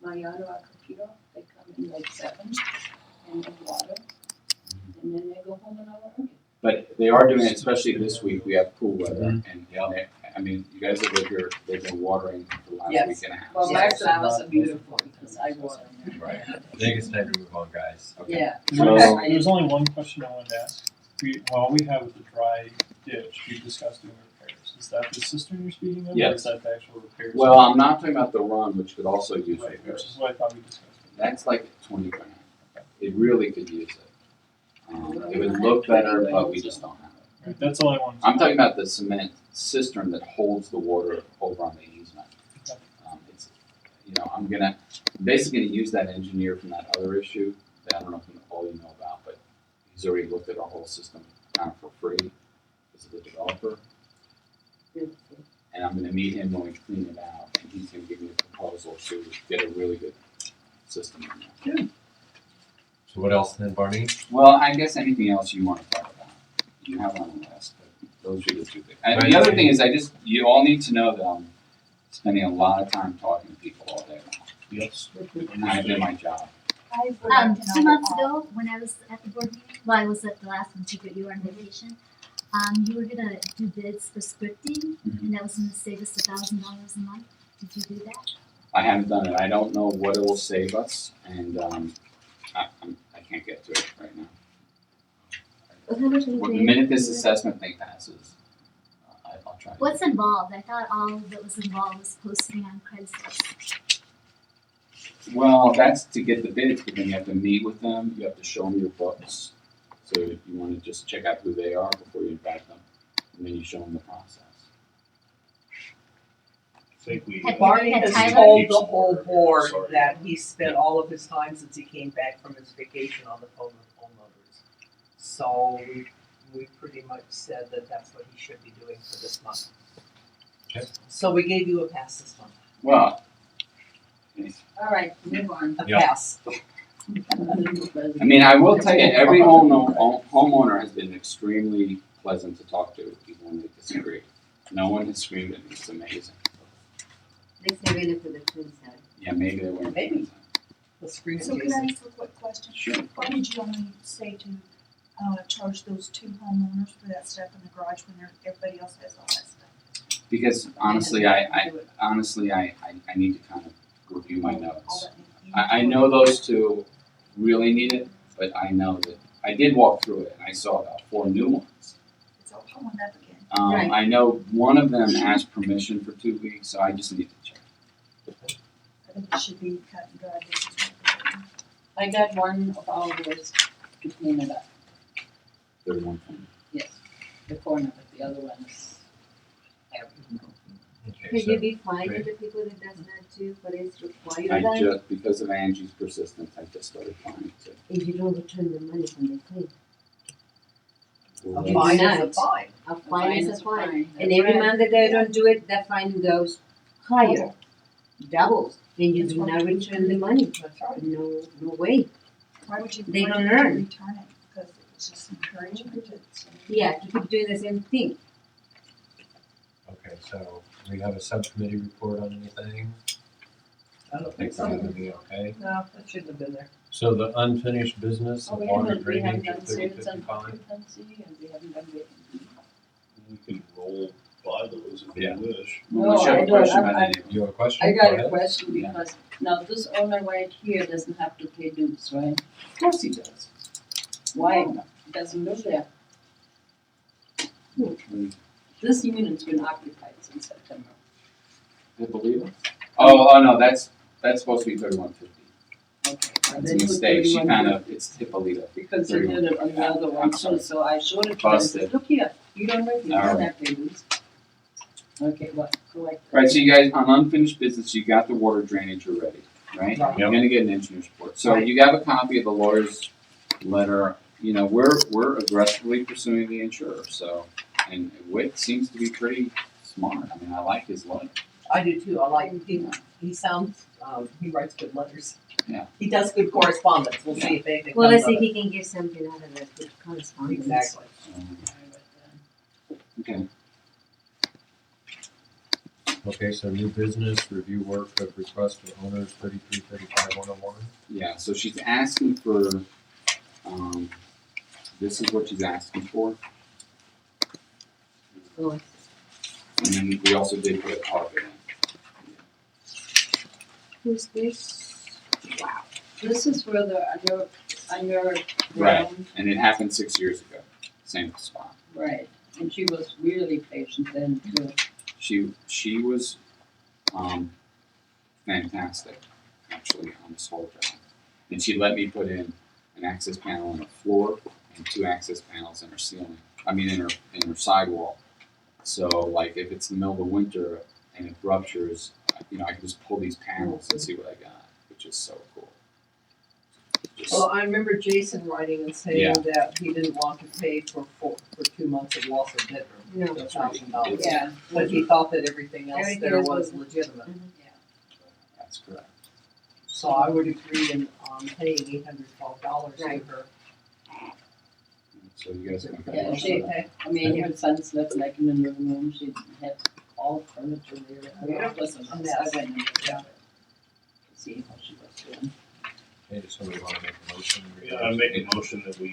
Mayado Acapulco, they come in like 7 and they water, and then they go home and I'll earn it. But they are doing it, especially this week, we have cool weather, Mhm. and, I mean, you guys have lived here, they've been watering for the last Yes. week and a half. Well, my Yes. flowers are beautiful because I water them. Right. I think it's time to move on, guys. Okay. Yeah. There's only one question I wanted to ask. While we have the dry ditch, we discussed doing repairs. Is that the cistern you're speaking of? Or Yes. is that the actual repairs? Well, I'm not talking about the run, which could also use Right, which repairs. is what I thought we discussed. That's like 20 grand. It really could use it. It would look better, but we just don't have it. Right, that's all I wanted to I'm talking about the cement cistern that holds the water over on the easement. It's, I'm basically gonna use that engineer from that other issue that I don't know if all you know about, but he's already looked at our whole system kind of for free as the developer. And I'm gonna meet him when we clean it out, and he's gonna give me a proposal to get a really good system in there. So what else then, Barney? Well, I guess anything else you want to talk about, you have on the list, but those are the two things. And the other thing is, you all need to know that I'm spending a lot of time talking to people all day long. Yes. I do my job. 2 months ago, when I was at the board meeting, well, I was at the last one, but you were on vacation. You were gonna do bids for scripting, and that was gonna save us $1,000 a month. Did you do that? I haven't done it. I don't know what it will save us, and I can't get to it right now. The minute this assessment thing passes, I'll try. What's involved? I thought all that was involved was posting on Craigslist. Well, that's to get the bids, but then you have to meet with them. You have to show them your books. So you want to just check out who they are before you invite them, and then you show them the process. I think we. Barney Had has Tyler- told the whole board Sorry. that he spent all of his time since he came back from his vacation on the phone with homeowners. So we pretty much said that that's what he should be doing for this month. Okay. So we gave you a pass this month, Well, All right, move on. a Yeah. pass. I mean, I will tell you, every homeowner has been extremely pleasant to talk to, even when they disagree. No one has screamed at me. It's amazing. They say really for the twins side. Yeah, maybe they weren't. Maybe. The screen So could I Jason. ask a quick question? Sure. Why did you only say to, charge those 2 homeowners for that stuff in the garage when everybody else has all that stuff? Because honestly, I need to kind of review my All notes. that you- I know those two really need it, but I know that, I did walk through it, and I saw about 4 new ones. It's all coming up again. Right. I know one of them asked permission for 2 weeks, so I just need to check. I think it should be cut and dried. This is what we're doing. I got one of ours to clean it up, There's one thing. yes, the corner, but the other one is hairy. Okay, Can so you be fine with the people that does not do what is required I of them? just, because of Angie's persistence, I just started trying to. If you don't return the money when they clean. A You fine do is a not. fine. A fine is a fine. And That's every right. month that they don't do it, that fine goes higher, doubles. And you That's do why not we return the money. That's right. No way. Why would you, They why don't would you earn. return it? Because it's just encouragement to. Yeah, to keep doing the same thing. Okay, so we have a subcommittee report on anything? I don't I think think we're so. gonna be okay. No, that shouldn't have been there. So the unfinished business Oh, of we water haven't drainage done at sales and 3055? occupancy, and we haven't done vacancy. We can roll by those if Yeah. you wish. Unless you No, have I a don't. question I'm- about any of You have a question? I got Go a ahead. question Yeah. because now this owner right here doesn't have to pay dues, right? Of course he does. Why? He doesn't live there. This unit's been occupied since September. I believe it. Oh, no, that's supposed to be 3150. Okay. It's And a then you mistake, she 31 kind of, it's Hippolyta. Because he did it on the other one I'm too, sorry. so I showed it to him, I said, Busted. look here, you don't live here, you All don't right. have to dues. Okay, what, correct. Right, so you guys, on unfinished business, you got the water drainage already, right? Right. You're gonna get an engineer's report. So you have a copy of the lawyer's letter. You know, we're aggressively pursuing the insurer, so, and Witt seems to be pretty smart. I mean, I like his letter. I do too. I like, he sounds, he writes good letters. Yeah. He does good correspondence. We'll see if anything Well, comes let's of see if it. he can get something out of that good correspondence. Exactly. Okay. Okay, so new business, review work of request of owners 3335-101. Yeah, so she's asking for, this is what she's asking for. Oh, And then we also did put a carpet in. who's this? Wow. This is where the underground. Right. And it happened 6 years ago, same spot. Right, and she was really patient then too. She was, fantastic, actually, on this whole job. And she let me put in an access panel on the floor and 2 access panels in her ceiling, in her sidewall. So like if it's the middle of the winter and it ruptures, I can just pull these panels and see what I got, which is so cool. Just- Well, I remember Jason writing and saying Yeah. that he didn't want to pay for 2 months of loss of bedroom, No. $1,000. Yeah. But he thought that everything else Everything there else was was- legitimate. That's correct. So I would agree in paying $812 to Right. her. So you guys can. Yeah, she, I mean, her son slept like in the living room, she had all furniture there. I mean, it was a mess. I went in there to see how she was doing. Okay, does somebody want to make a motion? in Yeah, I regards make to- a motion that we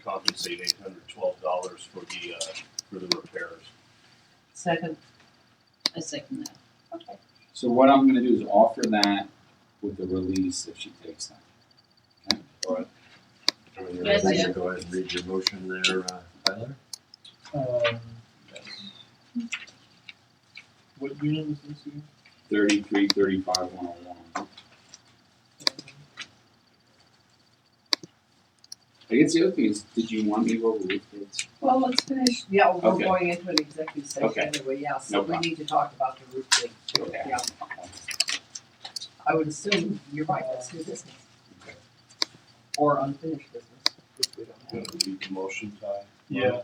compensate $812 for the repairs. Second, I second that. Okay. So what I'm gonna do is offer that with the release if she takes that. When you're Yes, ready, yeah. go ahead and read your motion there, Tyler. Yes. What unit was this again? 3335-101. I guess the other thing is, did you want me to go over roof bids? well, let's finish, yeah, we're Okay. going into an executive session Okay. anyway, yeah, No so we problem. need to talk about the roof thing too, Okay. yeah. I would assume, you're right, that's new business. Okay. Or unfinished business, which we don't Gonna have. read the motion, Ty? Yeah.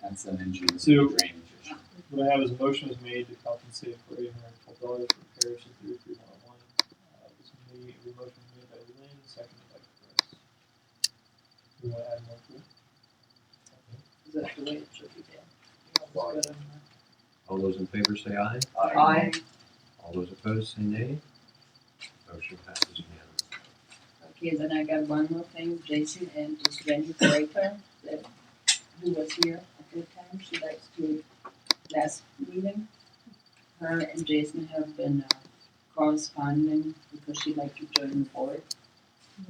That's an engineer So- drainage issue. What I have is a motion was made to compensate for $812 for repairs to 3311. The motion was made by Lynn, seconded by Chris. You want to add more to it? Is that the way it should be done? All those in favor say aye. Aye. All those opposed say nay. Motion passes unanimously. Okay, then I got one more thing, Jason and this Wendy Breaker, that, who was here at that time, she likes to, last meeting. Her and Jason have been corresponding because she'd like to join the board.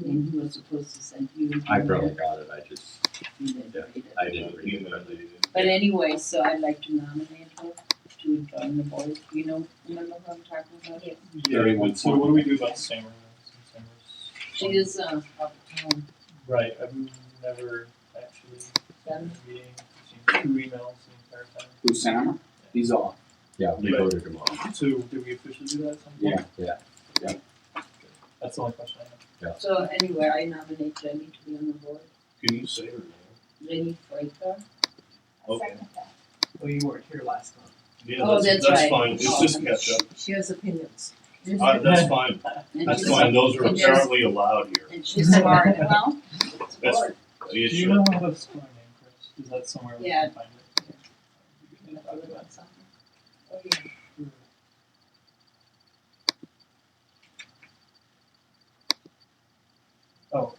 And he was supposed to send you. I probably got it, I just, You didn't yeah, read it. I didn't read it. Email it. But anyway, so I'd like to nominate her to join the board, remember who I'm talking about? Yeah. Yeah, so what do we do about Sammer? She is, out of town. Right, I've never actually done a meeting, seen 2 emails the entire time. Who's Sammer? He's off. Yeah, we Right. voted them off. So did we officially do that at some point? Yeah. That's the only question I have. So anyway, I nominate Jenny to be on the board, Can you say her name? Jenny Breaker. Okay. Well, you weren't here last month. Yeah, Oh, that's right. fine, it's Oh. just catch up. She has opinions. That's fine, And that's she's- fine, those are and she's- apparently allowed here. And she's smart, well, That's, smart. are you Do you sure? know how to spell her name, Chris? Is that somewhere we Yeah. can find it? We can talk about it. Oh, yeah. Oh.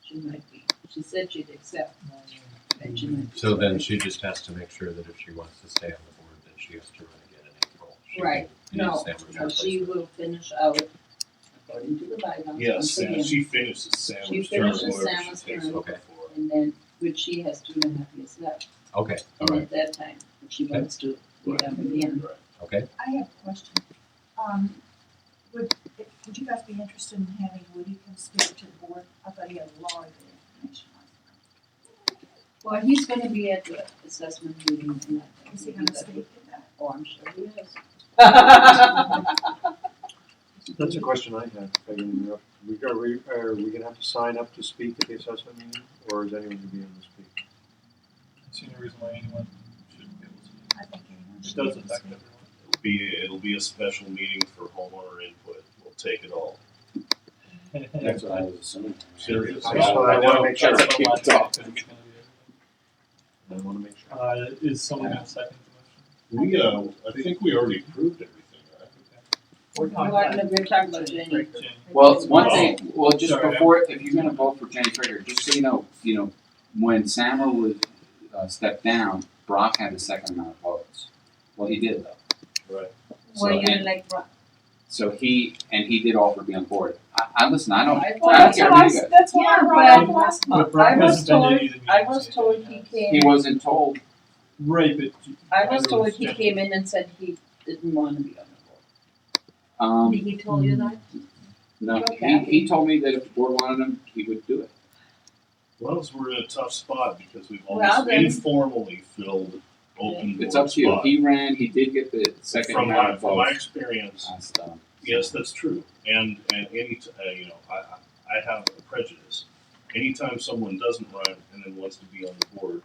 She might be, she said she'd accept, and she might be. So then she just has to make sure that if she wants to stay on the board, then she has to run again in April. She Right. will No, use Sam's no, she replacement. will finish out according to the bylaws. Yes, once again, she finishes Sam's She term, finishes whoever Sam's she takes term. over Okay. for. And then, which she has 2.5 years left, Okay, all and right, at that time, if she wants to, we Right. have again. Right. okay. I have a question. Would you guys be interested in having Woody come speak to the board? I thought he had a lot of good information on Well, he's gonna be at the assessment meeting, and I it. think Is he maybe gonna that speak would, at that? oh, I'm sure he is. That's a question I had. I mean, are we gonna have to sign up to speak at the assessment meeting, or is anyone gonna be able to speak? I see no reason why anyone shouldn't be able to. I think anyone It should be does able to affect speak. everyone. It'll be a special meeting for homeowner input, we'll take it all. That's what I was assuming. Serious. I just wanna make sure. That's a cute talk. I wanna make sure. Is someone gonna second the motion? I think we already approved everything, right? We're talking We're about. talking about Jenny. Jenny. Well, one thing, well, just Sorry, before, if you're gonna vote for Jenny Trigger, just so you know, when Sammer was, stepped down, Brock had the second amount of votes. Well, he did though. Right. Were you and- like, So he did offer to be on board. I listen, I don't care That's what what you guys. that's what I Yeah, brought up but- last But month. Brock I was hasn't been to told- any of the meetings. I was told he came. He wasn't told. Right, but. I was told everyone's he Jenny. came in and said he didn't wanna be on the Um, He told you that? no, Okay. he told me that if the board wanted him, he would do it. Well, we're in a tough spot because we've Well, almost then- informally filled open board It's up to you. spot. He ran, he did get the second From amount my, of from my votes. experience, Last, yes, that's true. And I have a prejudice. Anytime someone doesn't run and then wants to be on the board,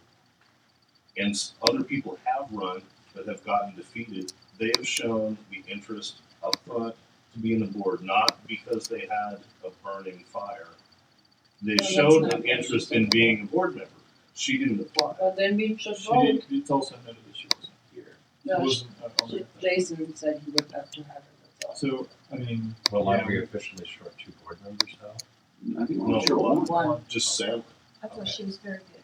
and other people have run but have gotten defeated, they have shown the interest up front to be in the board, not because they had a burning fire. They that's showed not an what interest she in said. being a board member. She didn't apply. Well, then we should She vote. did, it's also noted that she wasn't here. She No, wasn't on the- Jason said he would have to have her, that's all. So, I mean. Well, yeah, are we officially short 2 board members now? I think No, we're sure one. One. Just Sam. I thought she was very good.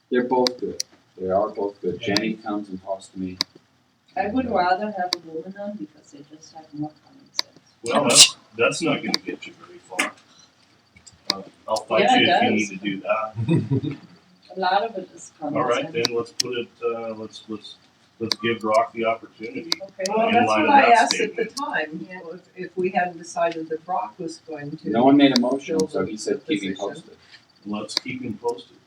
They're both good. They are both good. Jenny comes and talks to me. I would rather have a woman on because they just have more common sense. Well, that's not gonna get you very far. I'll fight Yeah, you it if you does. need to do that. A lot of it is common All sense. right, then let's put it, let's give Brock the opportunity. Okay. Well, In that's line what of I that asked at the statement. time, if we hadn't decided that Brock was going to. No one made a motion, fill so he said keep me position. posted. Let's keep him posted.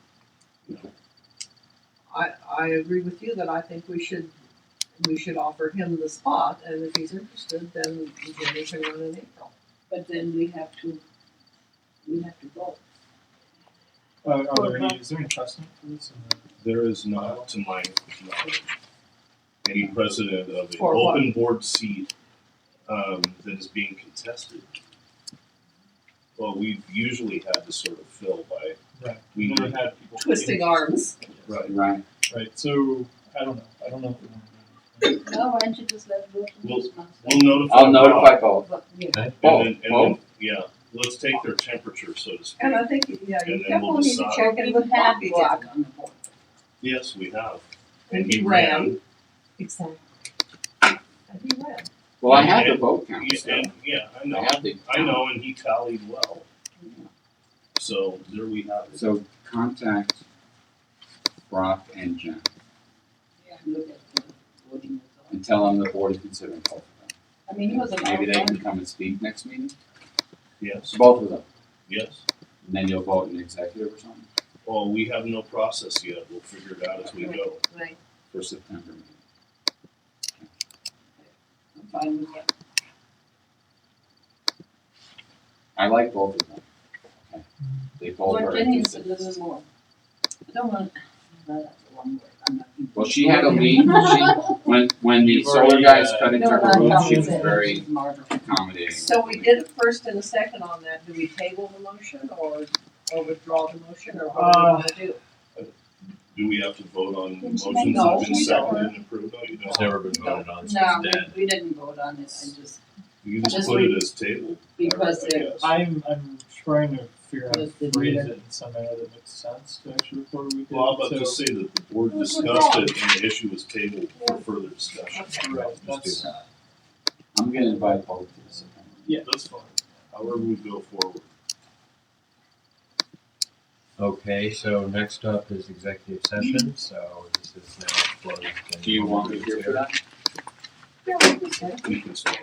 I agree with you that I think we should offer him the spot, and if he's interested, then Jenny can run in April. But then we have to vote. Is there any precedent for this? There is not, to my knowledge, any precedent of an For what? open board seat, that is being contested. Well, we've usually had to sort of fill by, Right. we Never need- had people. Twisting arms. right, Right. Right, so, I don't know if we want to do No, why don't you just let vote on Well, this month? we'll notify. I'll notify both. But, yeah. Okay. Both, And then, both. yeah, let's take their temperature, so to speak. And I think, yeah, And you then we'll definitely need to decide. check We in would with have Brock Brock again. on the board. Yes, we have. And he ran. Exactly. And he ran. Well, I have the And- vote count. Yeah, I I know, have the. I know, and he tallied well. So there we have it. So contact Brock and Jen Yeah. Look at the voting results. and tell them the board is considering both of them. I mean, he was an Maybe they can outlaw. come and speak next meeting, Yes, both of them, yes. and then you'll vote in executive or something Well, we have no process yet. We'll figure it out as we go. Right, for September meeting. I'm fine with that. I like both of them. Okay. They both But are Jenny's a interested. little more. I don't want, no, that's a long word, I'm not. Well, she had a lead, when the solar guys cut into her roof, she was very accommodating. So we did a first and a second on that. Do we table the motion or withdraw the motion or what do we want to do? Do we have to vote on Didn't she motions make that have motion? been seconded and approved? No, you It's don't. never been voted on, so No, it's dead. we didn't vote on it, I just, You can just Just put it read- as tabled. because I it, guess. I'm trying to figure out how Just to the phrase meter. it in some manner that makes sense to actually record what we did. Well, I'm about to So- say that the board discussed it and the issue was tabled for further discussion. Right, Let's do that's, that. I'm gonna invite both to the September. That's fine. However we go forward. Okay, so next up is executive session, so this is now closed. and Do you want me here for that? We can start.